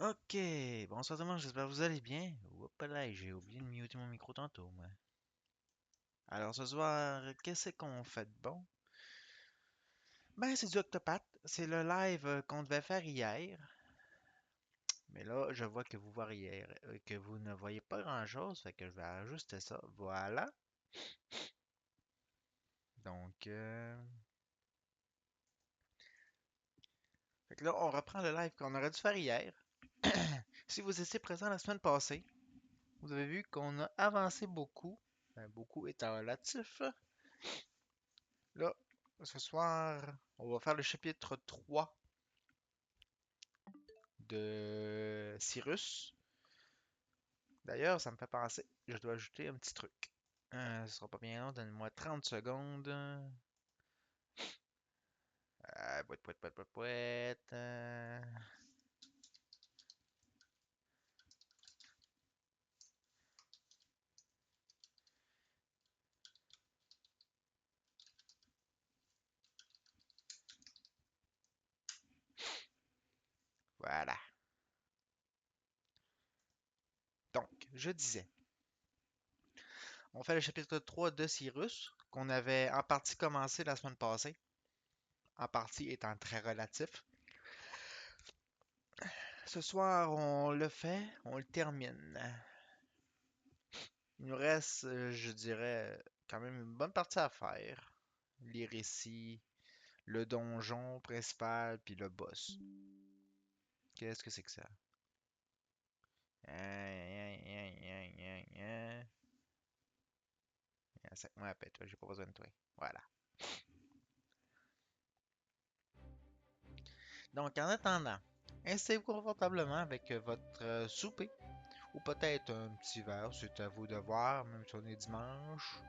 Ok, bonsoir tout le monde, j'espère que vous allez bien. Oups là, j'ai oublié de muter mon micro tantôt, moi. Alors ce soir, qu'est-ce qu'on fait de bon? Ben, c'est du Octopath. C'est le live qu'on devait faire hier. Mais là, je vois que vous voyez, que vous ne voyez pas grand-chose, fait que je vais ajuster ça. Voilà. Donc, fait que là, on reprend le live qu'on aurait dû faire hier. Si vous étiez présent la semaine passée, vous avez vu qu'on a avancé beaucoup. Ben, beaucoup étant relatif. Là, ce soir, on va faire le chapitre 3 de Cyrus. D'ailleurs, ça me fait penser, je dois ajouter un petit truc. Ce sera pas bien long, donne-moi 30 secondes. Pouet, pouet, pouet, pouet, pouet. Voilà. Donc, je disais, on fait le chapitre 3 de Cyrus, qu'on avait en partie commencé la semaine passée, en partie étant très relatif. Ce soir, on le fait, on le termine. Il nous reste, je dirais, quand même une bonne partie à faire. Les récits, le donjon principal, puis le boss. Qu'est-ce que c'est que ça? Sac-moi la paix, toi, j'ai pas besoin de toi. Voilà. Donc, en attendant, installez-vous confortablement avec votre souper, ou peut-être un petit verre, c'est à vous de voir, même si on est dimanche.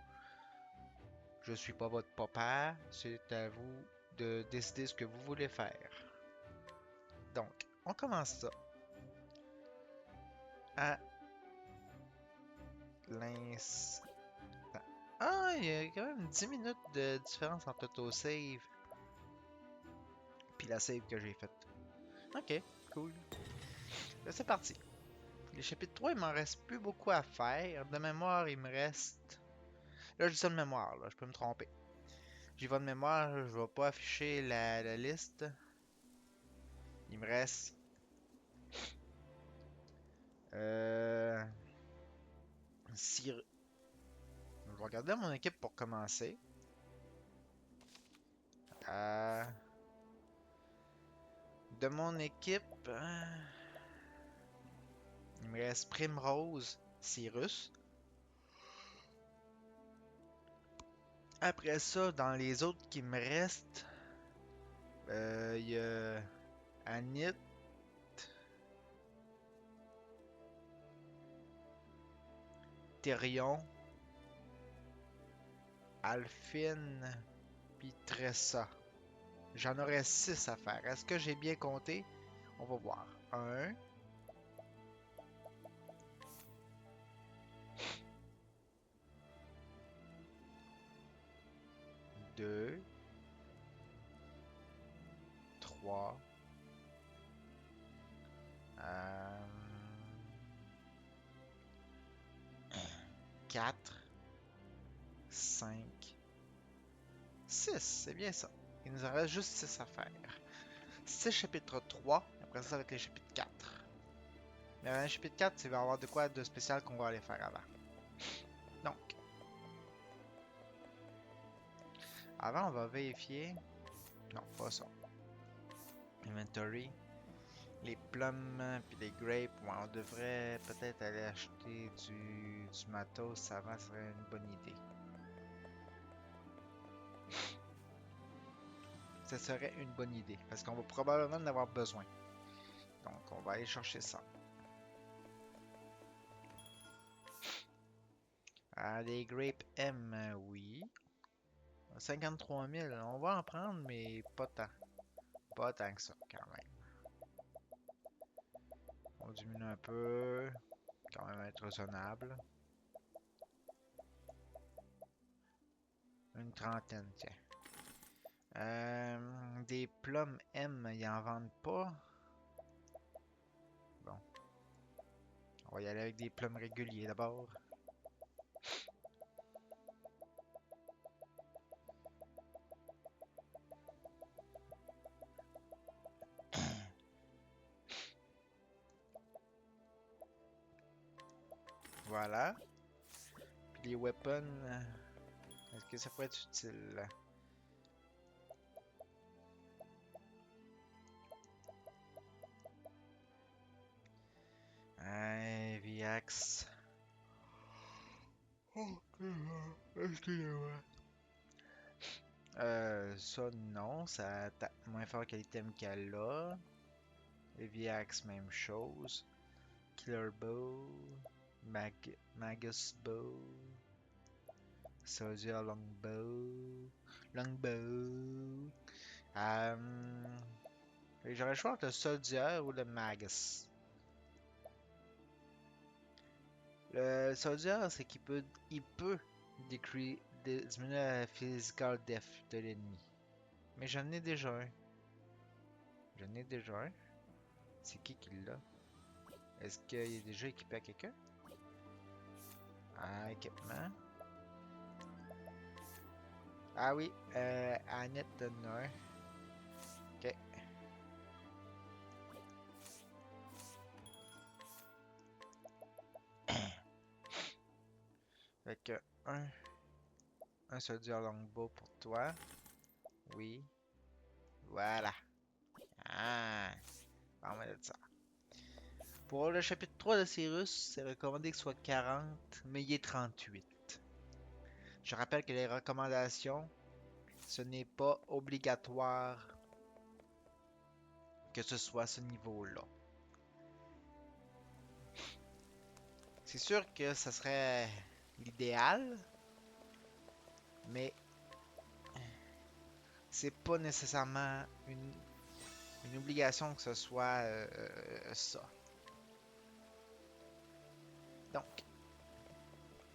Je suis pas votre papa, c'est à vous de décider ce que vous voulez faire. Donc, on commence ça à l'instant. Ah, il y a quand même 10 minutes de différence entre l'autosave puis la save que j'ai faite. Ok, cool. Là, c'est parti. Le chapitre 3, il m'en reste plus beaucoup à faire. De mémoire, il me reste. Là, je dis ça de mémoire, là, je peux me tromper. J'y vais de mémoire, je vais pas afficher la liste. Il me reste. Euh. Si... Je vais regarder mon équipe pour commencer. Euh, De mon équipe, il me reste Primrose, Cyrus. Après ça, dans les autres qui me restent, il y a Anit, Therion, Alphine, puis Tressa. J'en aurais 6 à faire. Est-ce que j'ai bien compté? On va voir. Un, 2, 3, 4, 5, 6. C'est bien ça. Il nous en reste juste 6 à faire. 6 chapitre 3. Après ça, ça va être les chapitres 4. Mais dans le chapitre 4, il va y avoir de quoi de spécial qu'on va aller faire avant. Donc, avant, on va vérifier. Non, pas ça. Inventory. Les plums puis les grapes, ouais, on devrait peut-être aller acheter du matos avant, ce serait une bonne idée. Ça serait une bonne idée, parce qu'on va probablement en avoir besoin. Donc, on va aller chercher ça. Ah, les grapes M, oui. 53 000, on va en prendre, mais pas tant. Pas tant que ça, quand même. On diminue un peu, quand même être raisonnable. Une trentaine, tiens. Des plums M, ils en vendent pas. On va y aller avec des plumes réguliers d'abord. Voilà. Puis les weapons, est-ce que ça pourrait être utile? Heavy axe. Excusez-moi. Ça non, ça tape moins fort que l'item qu'elle a. Heavy axe, même chose. Killer bow. Magus bow. Soldier longbow. Longbow. J'aurais le choix entre le soldier ou le magus. Le soldier, c'est qu'il peut diminuer la physical def de l'ennemi. Mais j'en ai déjà un. J'en ai déjà un. C'est qui l'a? Est-ce qu'il est déjà équipé à quelqu'un? Ah, équipement. Ah oui, Annette donne un. Ok. Fait que un soldier longbow pour toi. Oui. Voilà. Ah. On va mettre ça. Pour le chapitre 3 de Cyrus, c'est recommandé que ce soit 40, mais il est 38. Je rappelle que les recommandations, ce n'est pas obligatoire que ce soit ce niveau-là. C'est sûr que ce serait l'idéal, mais c'est pas nécessairement une obligation que ce soit ça. Donc,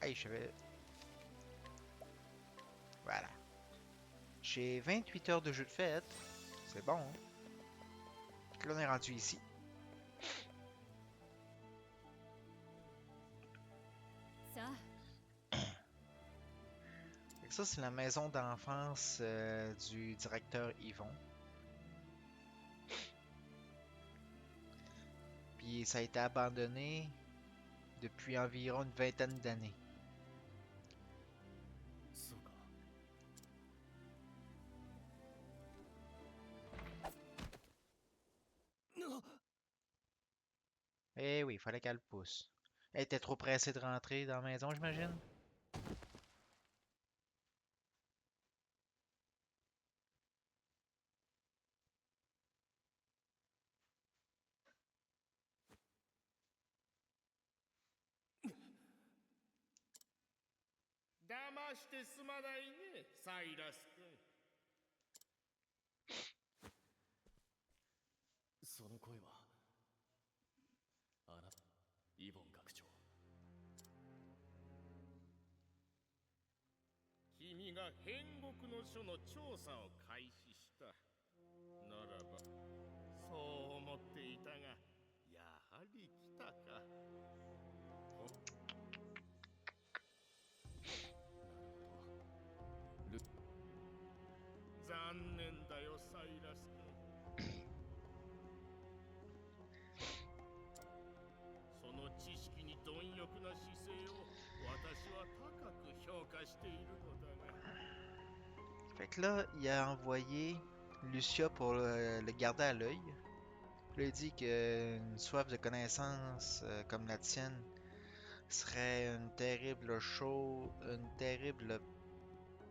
hey, je vais... Voilà. J'ai 28 heures de jeu de fête. C'est bon, hein? Là, on est rendu ici. Fait que ça, c'est la maison d'enfance du directeur Yvon. Puis ça a été abandonné depuis environ une vingtaine d'années. Eh oui, il fallait qu'elle pousse. Elle était trop pressée de rentrer dans la maison, j'imagine. 騙してすまないね、サイラス君。その声はあなた、イボン学長。君が変国の書の調査を開始した。ならば、そう思っていたが、やはり来たか。残念だよ、サイラス君。その知識に貪欲な姿勢を私は高く評価しているのだが。Fait que là, il a envoyé Lucia pour le garder à l'œil. Là, il dit qu'une soif de connaissance comme la tienne serait une terrible chose, une terrible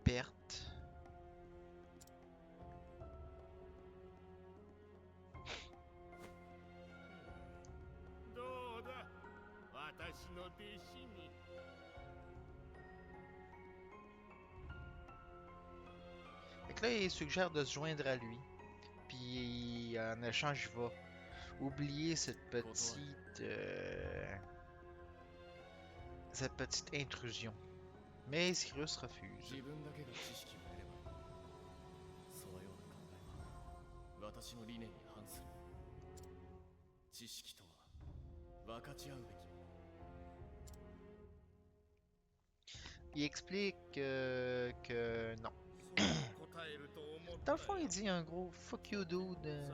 perte. Fait que là, il suggère de se joindre à lui. Puis en échange, il va oublier cette petite intrusion. Mais Cyrus refuse. 私の理念に反する。知識とは分かち合うべきもの。il explique que non. そう答えると思った Dans le fond, よ il dit un gros fuck you dude. 残念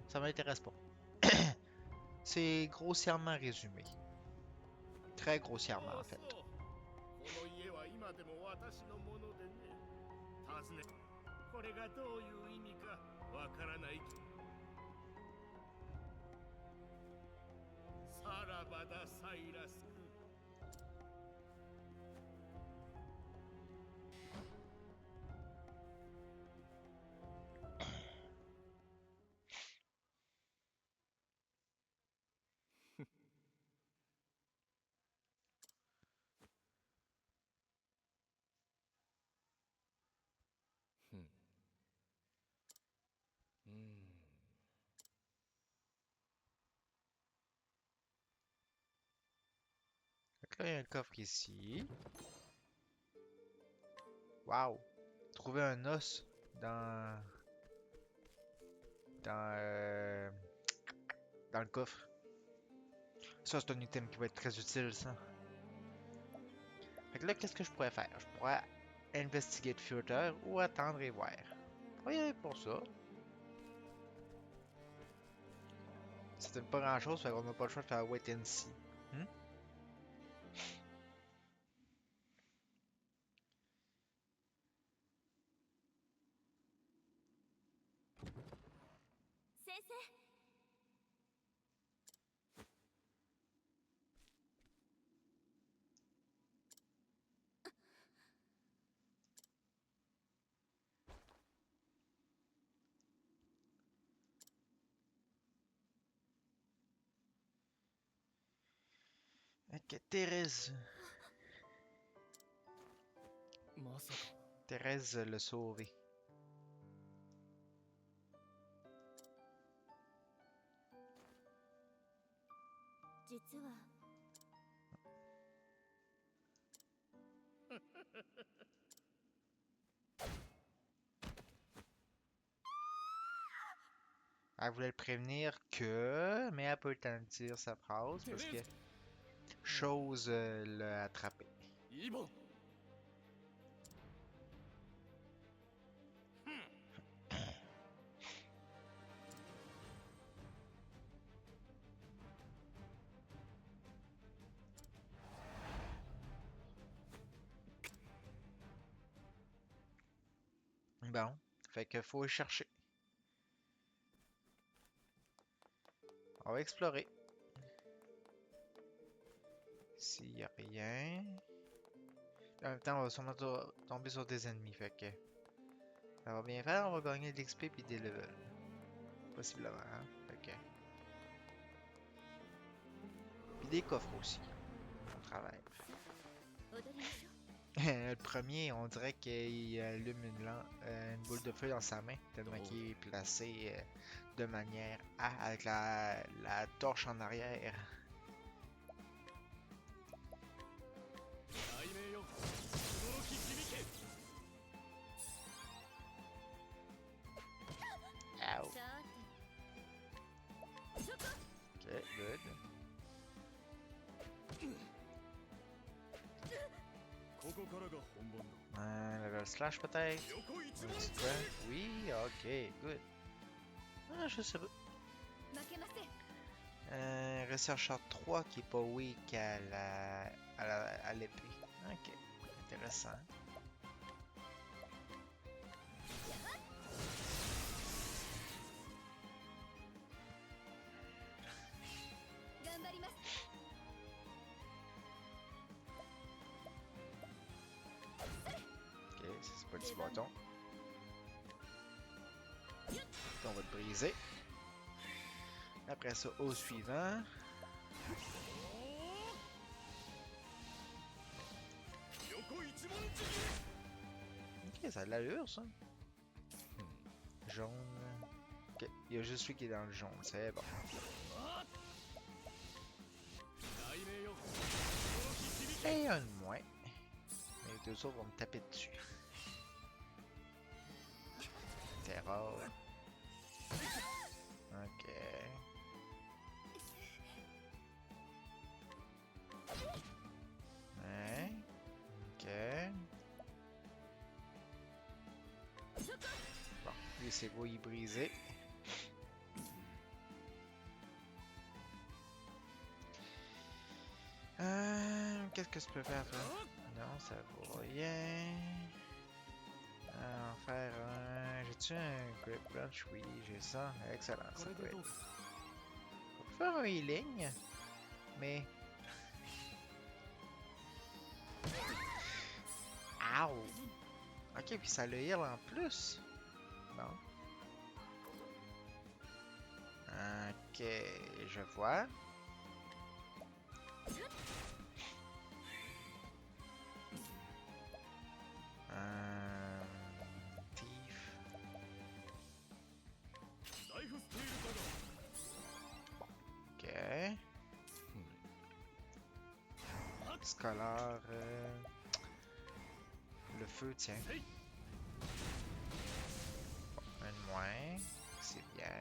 Ça m'intéresse pas. C'est grossièrement résumé. Très grossièrement, そ en う fait. そうこの家は今でも私のものでね尋ねこれがどういう意味かわからないさらばだサイラス君 Fait que là, il y a un coffre ici. Waouh! Trouver un os dans... Dans... Dans le coffre. Ça, c'est un item qui va être très utile, ça. Fait que là, qu'est-ce que je pourrais faire? Je pourrais investigate further ou attendre et voir. On va y aller pour ça. C'était pas grand-chose, fait qu'on n'a pas le choix de faire wait and see. Hmm? 先生 Ok, Thérèse. まさか Thérèse l'a sauvé. 実は Elle voulait le prévenir que... Mais elle peut le temps de dire sa phrase parce que... Chose l'a attrapé. イボン Bon. Fait que faut le chercher. On va explorer. S'il y a rien... En même temps, on va sûrement tomber sur des ennemis, fait que... Ça va bien faire, on va gagner de l'XP puis des levels. Possiblement, hein? Fait que... Puis des coffres aussi. On travaille. 踊りましょう Le premier, on dirait qu'il allume une boule de feu dans sa main, tellement qu'il est placé de manière A avec la torche en arrière. 雷鳴よ驚き響け Ow. さーてそこ Ok, good. ここからが本番だ Level slash peut-être? 横一 Un 番 petit peu. Oui, ok, good. Ah, je sais pas. 負けません Rechercheur 3 qui est pas weak à l'épée. Ok, intéressant. 頑張ります Ok, ça, c'est pas du bâton. On va le briser. Après ça, au suivant. 横一番ちぎ Ok, ça a de l'allure, ça. Jaune. Ok, il y a juste lui qui est dans le jaune, c'est bon. 雷鳴よ驚き響け Et un de moins. Les deux autres vont me taper dessus. Terror. Ok. Ouais. Ok. Lui, c'est bouillie brisée. Qu'est-ce que je peux faire, toi? Non, ça vaut rien. En faire un... J'ai-tu un grip punch? Oui, j'ai ça. Excellent, ça peut être... Faut faire un healing, mais... Ow! Ok, puis ça le heal en plus. Bon. Ok, je vois. Thief. ライフスティールガ Ok. Scolaire. Le feu, tiens. Un de moins. C'est bien.